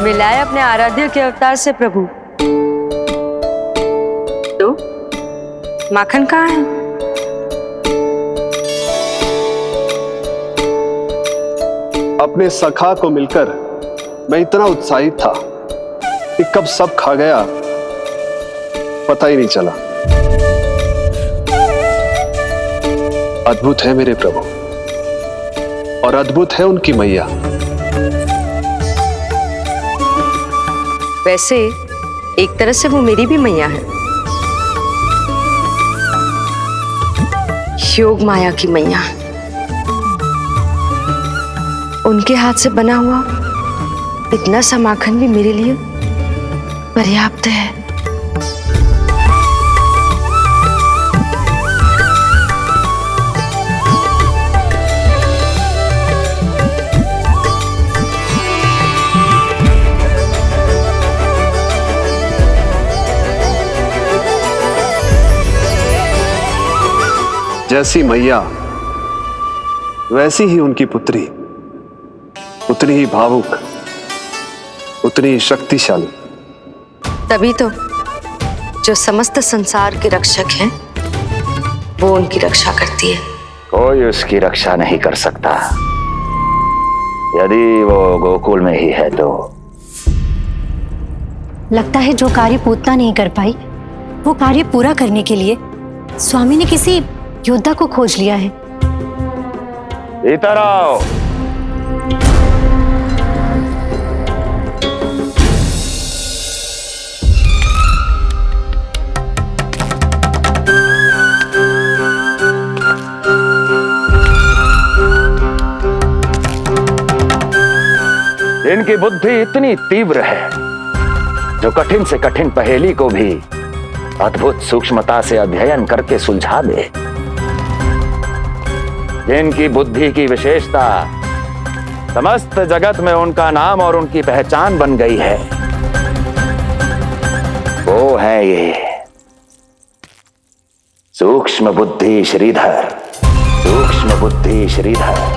मिलाए अपने आराध्य के अवतार से प्रभु। तो माखन कहाँ है? अपने सखा को मिलकर मैं इतना उत्साहित था कि कब सब खा गया पता ही नहीं चला। अद्भुत है मेरे प्रभु और अद्भुत है उनकी मैया। वैसे एक तरह से वो मेरी भी मैया है, योग माया की मैया। उनके हाथ से बना हुआ इतना सा माखन भी मेरे लिए पर्याप्त है। जैसी मैया वैसी ही उनकी पुत्री, उतनी ही भावुक, उतनी ही शक्तिशाली। तभी तो जो समस्त संसार के रक्षक हैं वो उनकी रक्षा करती है। कोई उसकी रक्षा नहीं कर सकता यदि वो गोकुल में ही है तो। लगता है जो कार्य पूतना नहीं कर पाई वो कार्य पूरा करने के लिए स्वामी ने किसी योद्धा को खोज लिया है। इधर आओ। इनकी बुद्धि इतनी तीव्र है जो कठिन से कठिन पहेली को भी अद्भुत सूक्ष्मता से अध्ययन करके सुलझा दे। जिनकी बुद्धि की विशेषता समस्त जगत में उनका नाम और उनकी पहचान बन गई है, वो है ये सूक्ष्म बुद्धि श्रीधर। सूक्ष्म बुद्धि श्रीधर।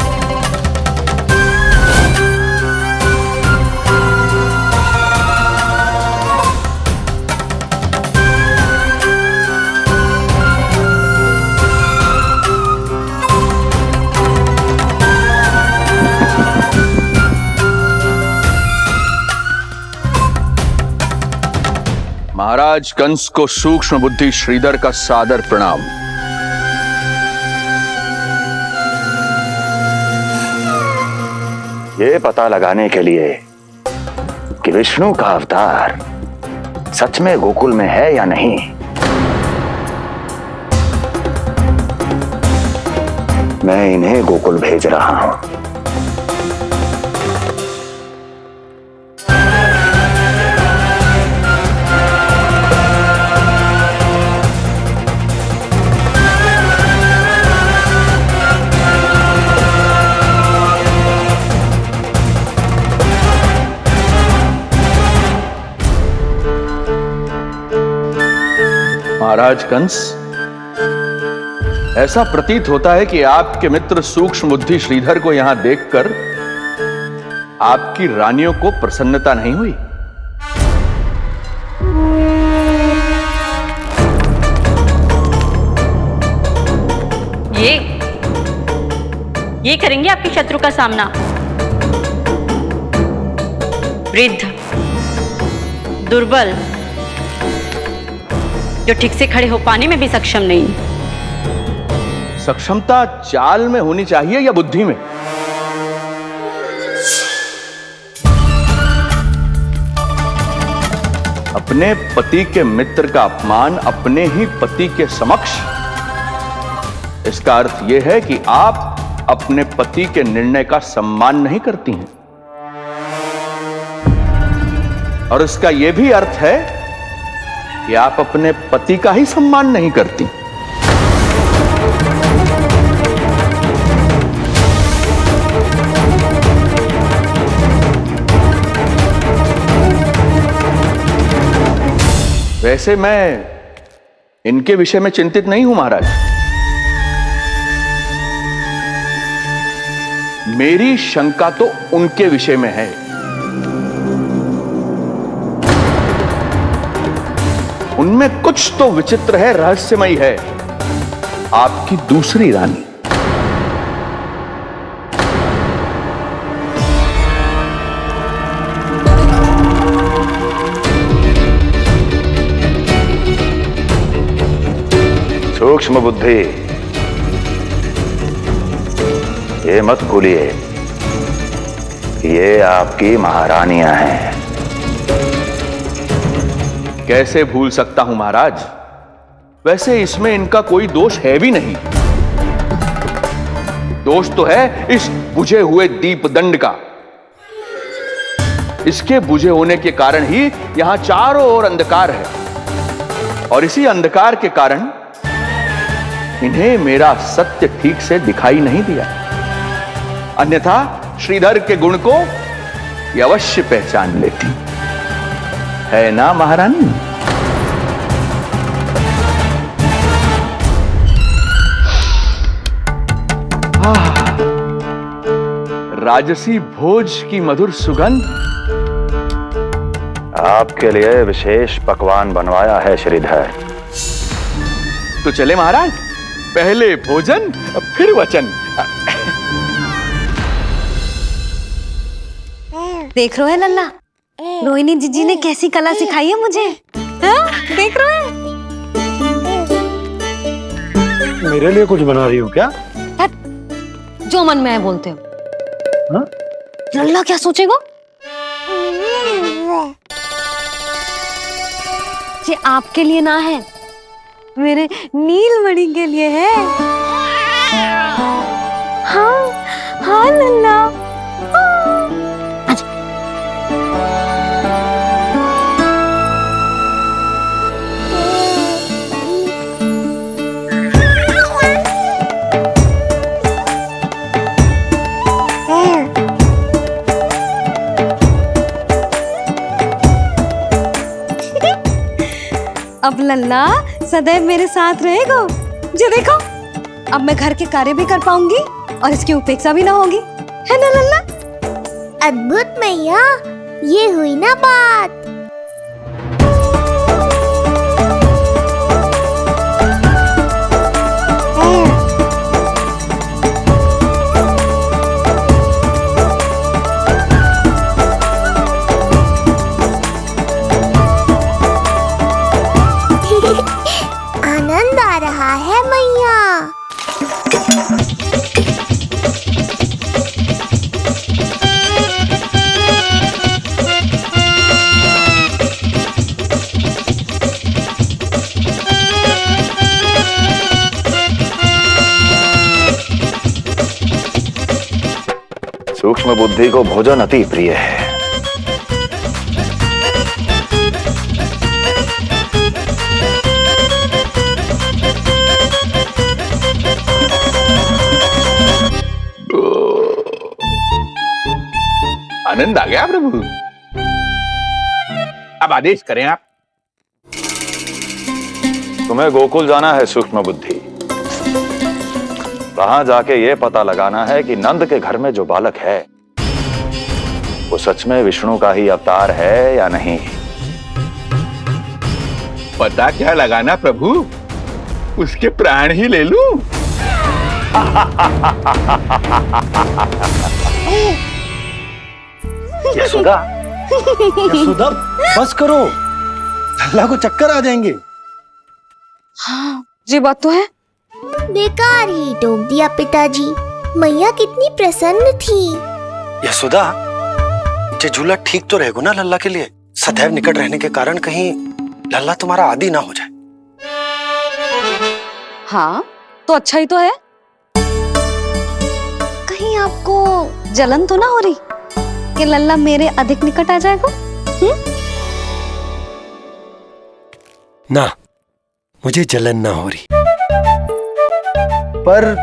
महाराज कंस को सूक्ष्म बुद्धि श्रीधर का सादर प्रणाम। ये पता लगाने के लिए कि विष्णु का अवतार सच में गोकुल में है या नहीं, मैं इन्हें गोकुल भेज रहा हूं। महाराज कंस, ऐसा प्रतीत होता है कि आपके मित्र सूक्ष्म बुद्धि श्रीधर को यहां देखकर आपकी रानियों को प्रसन्नता नहीं हुई। ये करेंगे आपके शत्रु का सामना। वृद्ध, दुर्बल, जो ठीक से खड़े हो पाने में भी सक्षम नहीं। सक्षमता चाल में होनी चाहिए या बुद्धि में? अपने पति के मित्र का अपमान अपने ही पति के समक्ष, इसका अर्थ यह है कि आप अपने पति के निर्णय का सम्मान नहीं करती हैं। और इसका यह भी अर्थ है कि आप अपने पति का ही सम्मान नहीं करती। वैसे मैं इनके विषय में चिंतित नहीं हूं महाराज। मेरी शंका तो उनके विषय में है। उनमें कुछ तो विचित्र है, रहस्यमयी है। आपकी दूसरी रानी। सूक्ष्म बुद्धि, ये मत भूलिए ये आपकी महारानियां हैं। कैसे भूल सकता हूं महाराज? वैसे इसमें इनका कोई दोष है भी नहीं। दोष तो है इस बुझे हुए दीपदंड का। इसके बुझे होने के कारण ही यहां चारों ओर अंधकार है, और इसी अंधकार के कारण इन्हें मेरा सत्य ठीक से दिखाई नहीं दिया। अन्यथा श्रीधर के गुण को ये अवश्य पहचान लेती, है ना महारानी? राजसी भोज की मधुर सुगंध। आपके लिए विशेष पकवान बनवाया है श्रीधर। तो चले महाराज, पहले भोजन फिर वचन। देख रहे हो लल्ला, रोहिणी जीजी ने कैसी कला सिखाई है मुझे। हाँ? देख रहे हो? मेरे लिए कुछ बना रही हो क्या? जो मन में है बोलते हो। हाँ? लल्ला क्या सोचेगा? ये आपके लिए ना है, मेरे नीलमणि के लिए है। हाँ हाँ लल्ला। अब लल्ला सदैव मेरे साथ रहेगा। जो देखो, अब मैं घर के कार्य भी कर पाऊंगी और इसकी उपेक्षा भी ना होगी, है ना लल्ला? अद्भुत मैया, ये हुई ना बात। आनंद आ रहा है मैया। सूक्ष्म बुद्धि को भोजन अति प्रिय है। आनंद आ गया प्रभु। अब आदेश करें आप। तुम्हें गोकुल जाना है सूक्ष्म बुद्धि। वहां जाके ये पता लगाना है कि नंद के घर में जो बालक है वो सच में विष्णु का ही अवतार है या नहीं। पता क्या लगाना प्रभु? उसके प्राण ही ले लूं। यशोदा, यशोदा बस करो, लल्ला को चक्कर आ जाएंगे। हाँ, ये बात तो है। बेकार ही टोक दिया पिताजी। मैया कितनी प्रसन्न थी। यशोदा, ये झूला ठीक तो रहेगा ना लल्ला के लिए? सदैव निकट रहने के कारण कहीं लल्ला तुम्हारा आदी ना हो जाए। हाँ, तो अच्छा ही तो है। कहीं आपको जलन तो ना हो रही कि लल्ला मेरे अधिक निकट आ जाएगा? ना, मुझे जलन ना हो रही। पर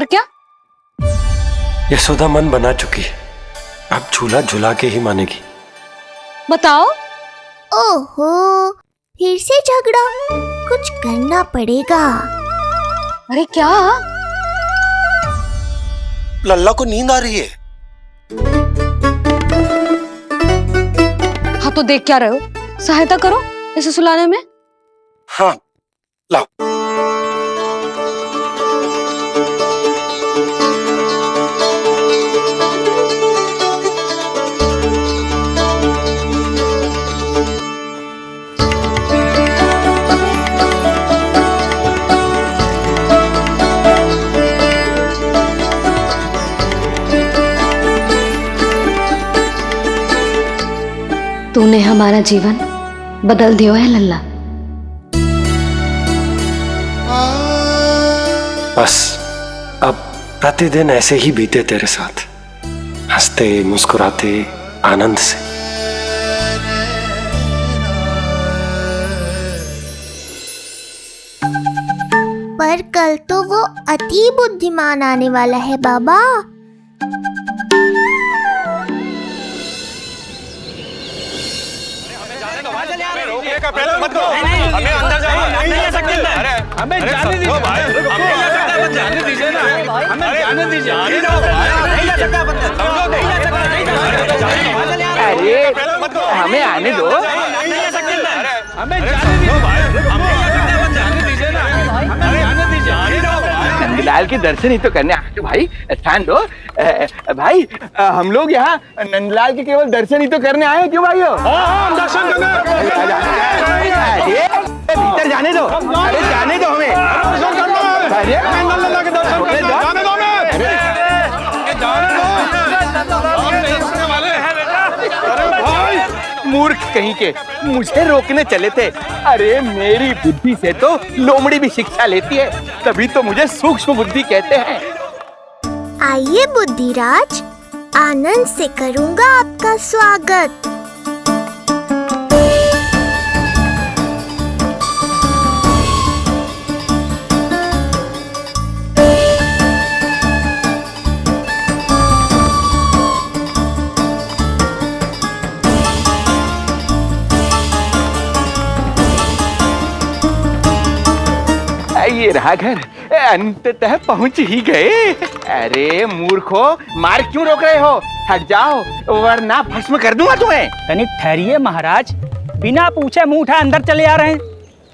क्या? यशोदा मन बना चुकी है, अब झूला झूला के ही मानेगी। बताओ। ओहो, फिर से झगड़ा। कुछ करना पड़ेगा। अरे क्या? लल्ला को नींद आ रही है। हाँ तो देख क्या रहे हो? सहायता करो इसे सुलाने में। हाँ लाओ। तूने हमारा जीवन बदल दियो है लल्ला। बस अब प्रतिदिन ऐसे ही बीते तेरे साथ, हंसते मुस्कुराते आनंद से। पर कल तो वो अति बुद्धिमान आने वाला है बाबा। हमें जाने दीजिए भाई, हमें जाने दीजिए ना, हमें जाने दीजिए। अरे हमें आने दो, हमें जाने दीजिए भाई, हमें जाने दीजिए ना, हमें जाने दीजिए। नंदलाल के दर्शन ही तो करने आए थे भाई, स्थान दो। भाई हम लोग यहाँ नंदलाल के केवल दर्शन ही तो करने आए हैं, क्यों भाई? दर्शन भीतर जाने दो, अरे जाने दो हमें। अरे मूर्ख कहीं के, मुझे रोकने चले थे। अरे मेरी बुद्धि से तो लोमड़ी भी शिक्षा लेती है, तभी तो मुझे सूक्ष्म बुद्धि कहते हैं। आइए बुद्धिराज, आनंद से करूंगा आपका स्वागत। ये रहा घर, अंततः पहुंच ही गए। अरे मूर्खो, मार क्यों रोक रहे हो? हट जाओ वरना भस्म कर दूंगा तुम्हें। तनिक ठहरिए महाराज, बिना पूछे मुंह उठा अंदर चले आ रहे हैं।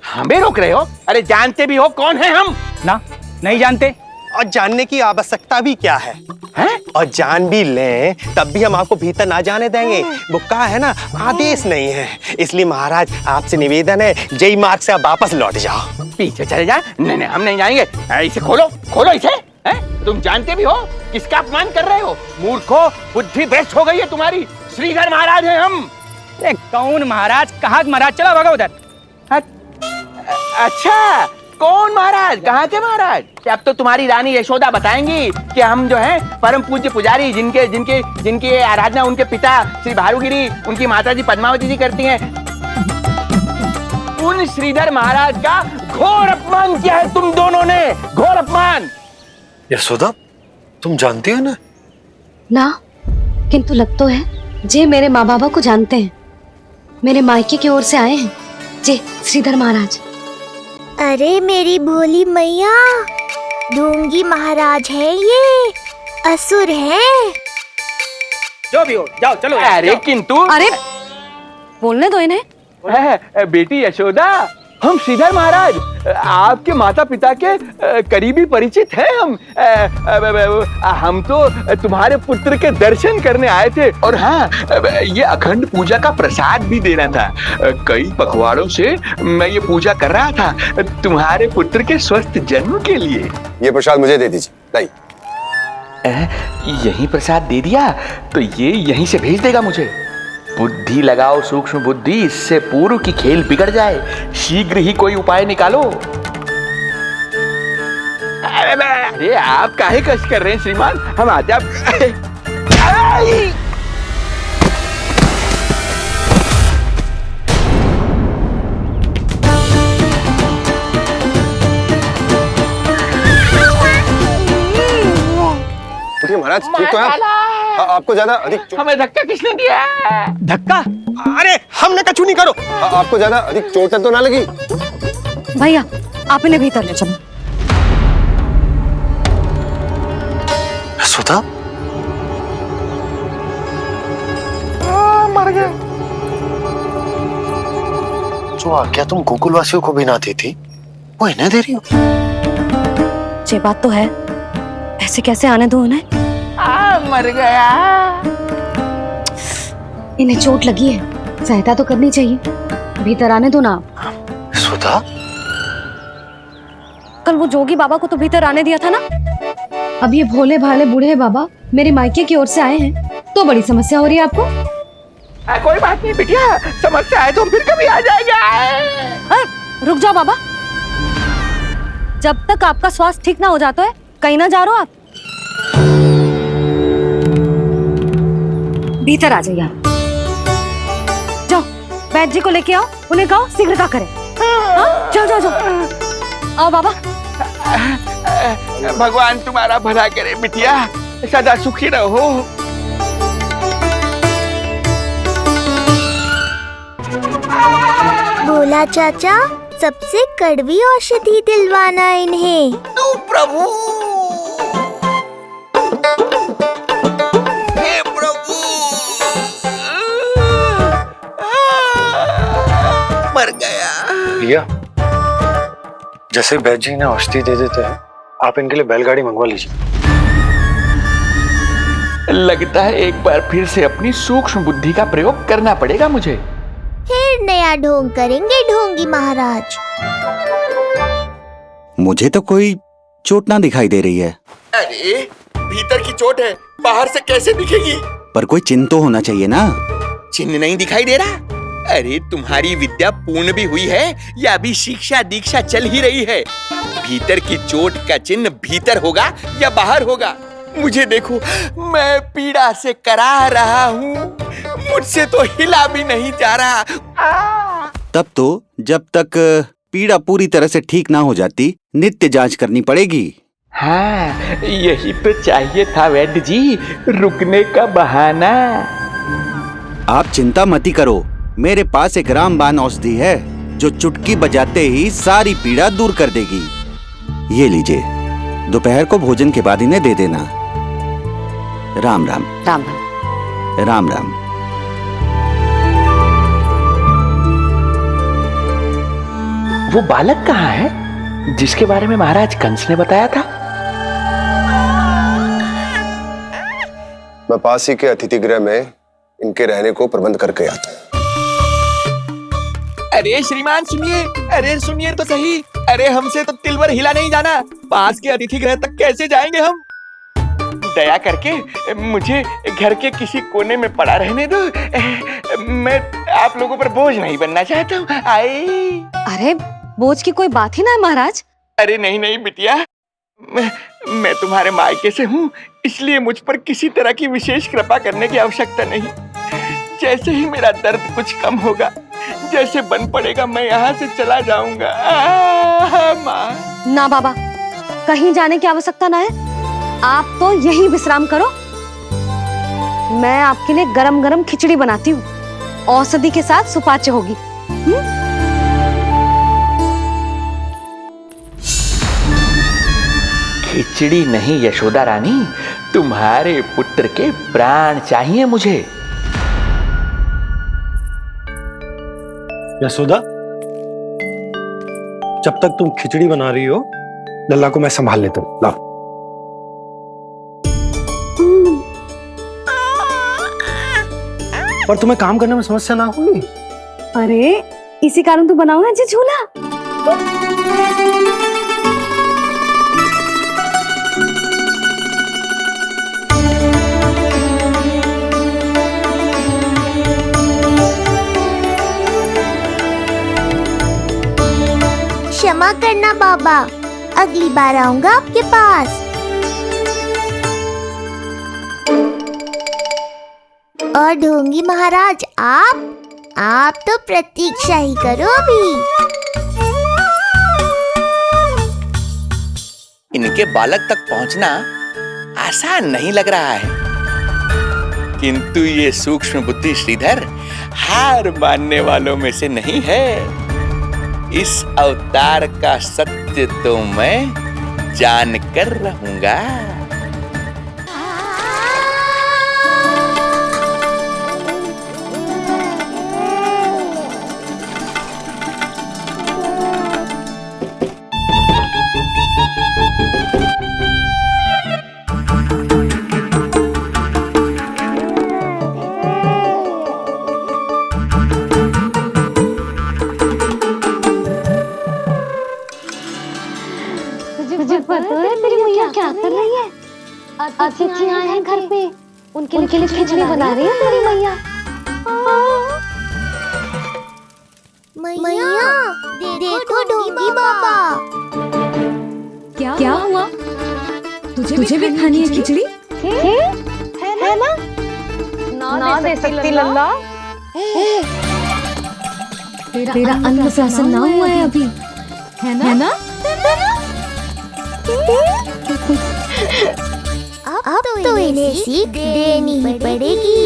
हमें रोक रहे हो? अरे जानते भी हो कौन है हम? ना, नहीं जानते। और जानने की आवश्यकता भी क्या है? हैं? और जान भी लें तब भी हम आपको भीतर ना जाने देंगे। वो कहा है ना, आदेश नहीं है। इसलिए महाराज आपसे निवेदन है, जय मार्ग से आप वापस लौट जाओ। पीछे चले जा। नहीं हम नहीं जाएंगे। इसे खोलो, खोलो इसे। हैं? तुम जानते भी हो किसका अपमान कर रहे हो? मूर्खो, बुद्धि भ्रष्ट हो गई है तुम्हारी। श्रीधर महाराज हैं हम। कौन महाराज? कहाँ महाराज? चलो भगा उधर। अच्छा, कौन महाराज? कहाँ के महाराज? अब तो तुम्हारी रानी यशोदा बताएंगी कि हम जो हैं परम पूज्य पुजारी, जिनके जिनके जिनकी आराधना उनके पिता श्री भारुगिरी, उनकी माताजी पद्मावती जी करती हैं, उन श्रीधर महाराज का घोर अपमान किया है तुम दोनों ने। घोर अपमान। यशोदा, तुम जानती हो ना? ना, किंतु लग तो है जे मेरे माँ बाबा को जानते हैं। मेरे मायके की ओर से आए हैं जे श्रीधर महाराज। अरे मेरी भोली मैया, ढोंगी महाराज है ये, असुर है। जो भी हो, जाओ चलो। अरे किंतु, अरे बोलने दो इन्हें। बेटी यशोदा, हम श्रीधर महाराज आपके माता पिता के करीबी परिचित हैं। हम तो तुम्हारे पुत्र के दर्शन करने आए थे। और हाँ, ये अखंड पूजा का प्रसाद भी देना था। कई पखवाड़ों से मैं ये पूजा कर रहा था तुम्हारे पुत्र के स्वस्थ जन्म के लिए। ये प्रसाद मुझे दे दीजिए। लाई। यही प्रसाद दे दिया तो ये यहीं से भेज देगा मुझे। बुद्धि लगाओ, सूक्ष्म बुद्धि, इससे पूर्व की खेल बिगड़ जाए। शीघ्र ही कोई उपाय निकालो। अरे आप काहे कष्ट कर रहे हैं श्रीमान? हम आते आप। महाराज ठीक तो है? आपको ज्यादा अधिक हमें धक्का किसने दिया? धक्का? अरे हमने कछु नहीं करो। आपको ज्यादा अधिक चोट तो ना लगी? भैया आप इन्हें भीतर ले चलो। यशोदा, मर गए। जो आज्ञा तुम गोकुलवासियों को भी ना दी थी वो इन्हें दे रही हो? ये बात तो है, ऐसे कैसे आने दो उन्हें? मर गया। इन्हें चोट लगी है, सहायता तो करनी चाहिए, भीतर आने दो ना। सुधा, कल वो जोगी बाबा को तो भीतर आने दिया था ना। अब ये भोले भाले बूढ़े बाबा मेरे मायके की ओर से आए हैं तो बड़ी समस्या हो रही है आपको। कोई बात नहीं बिटिया, समस्या है तो हम फिर कभी आ जाएंगे। रुक जाओ बाबा, जब तक आपका स्वास्थ्य ठीक ना हो जाता है कहीं ना जा रहे हो आप। भीतर आ जाइए आप। जाओ वैद्य जी को लेके आओ, उन्हें कहो शीघ्रता करें। हाँ? जाओ जाओ जाओ, आओ बाबा। भगवान तुम्हारा भला करे बिटिया, सदा सुखी रहो। बोला चाचा सबसे कड़वी औषधि दिलवाना इन्हें। तू प्रभु, हे प्रभु, मर गया। भैया, जैसे वैद्य जी ने औषधि दे देते हैं, आप इनके लिए बैलगाड़ी मंगवा लीजिए। लगता है एक बार फिर से अपनी सूक्ष्म बुद्धि का प्रयोग करना पड़ेगा मुझे। फिर नया ढोंग करेंगे ढोंगी महाराज। मुझे तो कोई चोट ना दिखाई दे रही है। अरे भीतर की चोट है, बाहर से कैसे दिखेगी? पर कोई चिन्ह तो होना चाहिए ना। चिन्ह नहीं दिखाई दे रहा? अरे तुम्हारी विद्या पूर्ण भी हुई है या अभी शिक्षा दीक्षा चल ही रही है? भीतर की चोट का चिन्ह भीतर होगा या बाहर होगा? मुझे देखो, मैं पीड़ा से कराह रहा हूँ, मुझसे तो हिला भी नहीं जा रहा। तब तो जब तक पीड़ा पूरी तरह से ठीक ना हो जाती नित्य जांच करनी पड़ेगी। हाँ, यही तो चाहिए था वैद्य जी, रुकने का बहाना। आप चिंता मती करो, मेरे पास एक रामबाण औषधि है जो चुटकी बजाते ही सारी पीड़ा दूर कर देगी। ये लीजिए, दोपहर को भोजन के बाद इन्हें दे देना। राम राम। राम राम। राम राम। वो बालक कहाँ है जिसके बारे में महाराज कंस ने बताया था? मैं पास ही के अतिथि गृह में इनके रहने को प्रबंध करके आता हूँ। अरे श्रीमान सुनिए, अरे सुनिए तो सही। अरे हमसे तो तिलवर हिला नहीं जाना, पास के अतिथि गृह तक कैसे जाएंगे हम? दया करके मुझे घर के किसी कोने में पड़ा रहने दो, मैं आप लोगों पर बोझ नहीं बनना चाहता हूँ। आए। अरे बोझ की कोई बात ही ना है महाराज। अरे नहीं नहीं बिटिया, मैं तुम्हारे मायके से हूँ, इसलिए मुझ पर किसी तरह की विशेष कृपा करने की आवश्यकता नहीं। जैसे ही मेरा दर्द कुछ कम होगा, जैसे बन पड़ेगा, मैं यहाँ से चला जाऊंगा। माँ। ना बाबा, कहीं जाने की आवश्यकता ना है, आप तो यही विश्राम करो। मैं आपके लिए गरम गरम खिचड़ी बनाती हूँ, औषधि के साथ सुपाच्य होगी। खिचड़ी नहीं यशोदा रानी, तुम्हारे पुत्र के प्राण चाहिए मुझे। यशोदा, जब तक तुम खिचड़ी बना रही हो, लल्ला को मैं संभाल लेता हूँ। लाओ। पर तुम्हें काम करने में समस्या ना होगी? अरे इसी कारण तो बनाओ ना जी झूला। क्षमा करना बाबा, अगली बार आऊंगा आपके पास। और ढोंगी महाराज, आप तो प्रतीक्षा ही करो अभी। इनके बालक तक पहुंचना आसान नहीं लग रहा है, किंतु ये सूक्ष्म बुद्धि श्रीधर हार मानने वालों में से नहीं है। इस अवतार का सत्य तो मैं जानकर रहूंगा। अतिथि आए हैं घर पे, उनके लिए खिचड़ी बना रही है तेरी मैया। मैया देखो ढोंगी बाबा। क्या हुआ? तुझे भी खानी है खिचड़ी? है ना? ना दे सकती लल्ला। तेरा अन्न प्राशन ना हुआ है अभी, है ना? अब तो इन्हें सीख देनी ही पड़ेगी।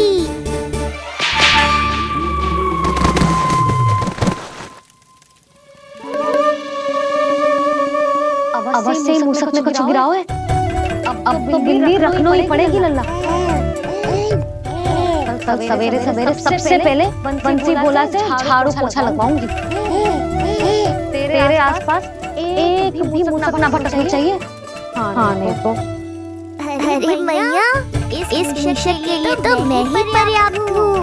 अवश्य ही मूसक में कुछ गिराओ है। अब तो बिल्ली रखना ही पड़ेगी लल्ला। कल सवेरे सबसे पहले बंसी बोला से झाड़ू पोछा लगवाऊंगी। तेरे आसपास एक भी मूसक ना भटकना चाहिए। हाँ नहीं तो। अरे मैया, इस शिक्षक के लिए तो मैं ही पर्याप्त हूँ।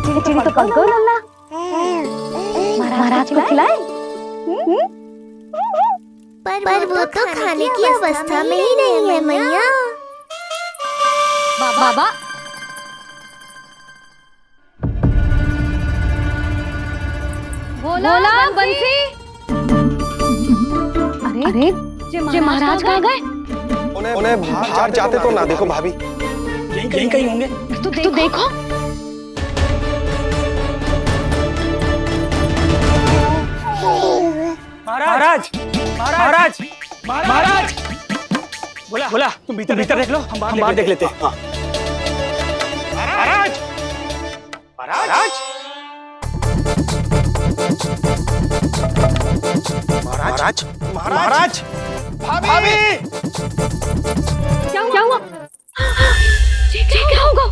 खिचड़ी तो कल को लल्ला महाराज को खिलाए। पर वो तो खाने की अवस्था में ही नहीं है मैया। बाबा बोला बंसी। अरे जे महाराज कहाँ गए? उन्हें बाहर जाते तो ना देखो भाभी। यहीं कहीं होंगे। तू देखो। महाराज महाराज महाराज। बोला तुम भीतर देख लो, हम बाहर देख लेते हैं। महाराज महाराज महाराज महाराज भाभी। क्या हुआ? क्या होगा?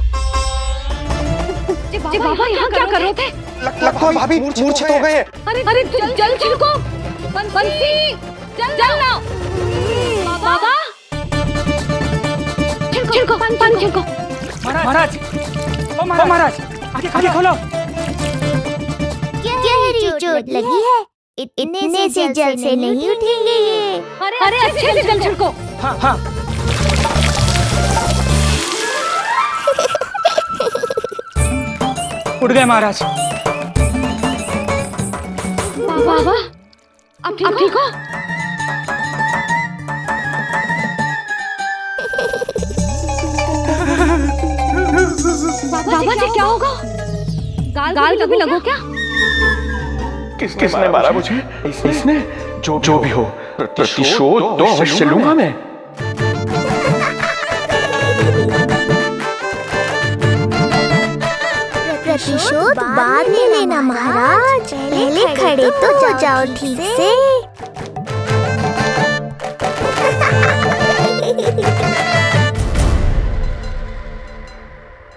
बाबा यहाँ क्या कर रहे थे? लगता है भाभी मूर्छित हो गए हैं। अरे जल छिड़को। बंसी जल लाओ। बाबा छिड़को पानी छिड़को। महाराज ओ महाराज आंखें खोलो। गहरी चोट लगी है, इतने से जल से नहीं उठेंगे ये। अरे अच्छे से जल छिड़को। हाँ उठ गए महाराज। बाबा अब ठीक हो? बाबा जी क्या होगा? गाल कभी लगो क्या? किसने मारा मुझे? इसने? जो भी हो, प्रतिशोध तो अवश्य लूंगा मैं। प्रतिशोध बाद में लेना महाराज, पहले खड़े तो हो जाओ ठीक से।